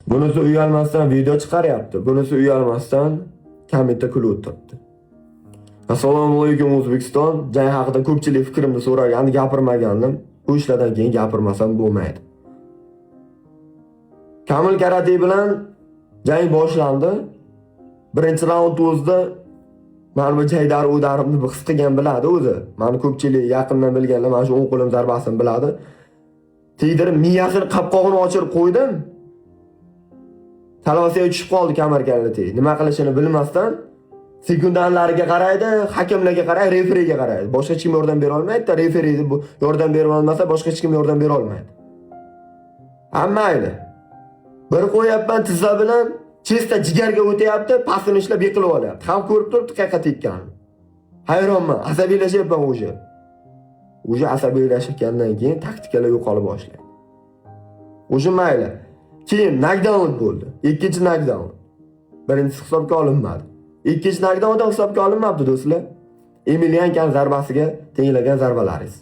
Bunisi uyalmasdan video chiqaryapti. Bunisi uyalmasdan kommentda kulib o'tiribdi. Assalomu alaykum O'zbekiston. Jang haqida ko'pchilik fikrimni so'ragandi, gapirmagandim. Bu ishlardan keyin gapirmasam bo'lmaydi. Kamil Karate bilan jang boshlandi. Birinchi raund o'zida men bu Jaydar o'darimni his qilgan biladi o'zi. Meni ko'pchilik yaqindan bilganlar mana shu o'ng qo'lim zarbasini biladi. Tegdirib miyasini qopqog'ini ochirib qo'ydim. Talvasiga tushib qoldi Kamil Karate. Nima qilishini bilmasdan sekundanlariga qaraydi, hakamlarga qaraydi, referiga qaraydi. Boshqa hech kim yordam bera olmaydi-da, referi yordam bera olmasa boshqa hech kim yordam bera olmaydi. Hammaydi. Bir qo'yapman tizza bilan chesta jigarga o'tyapti, pasini ishlab yiqilib olyapti. Ham ko'rib turibdi qayerga tekkan. Hayronman, asabiylashyapman o'sha. O'sha asabiylashgandan keyin taktikalar yo'qolib boshlaydi. O'sha mayli. Keyin knockdown bo'ldi. Ikkinchi knockdown. Birinchisi hisobga olinmadi. Ikkinchi knockdownda hisobga olinmabdi do'stlar. Emeliankan zarbasiga tenglagan zarbalaringiz.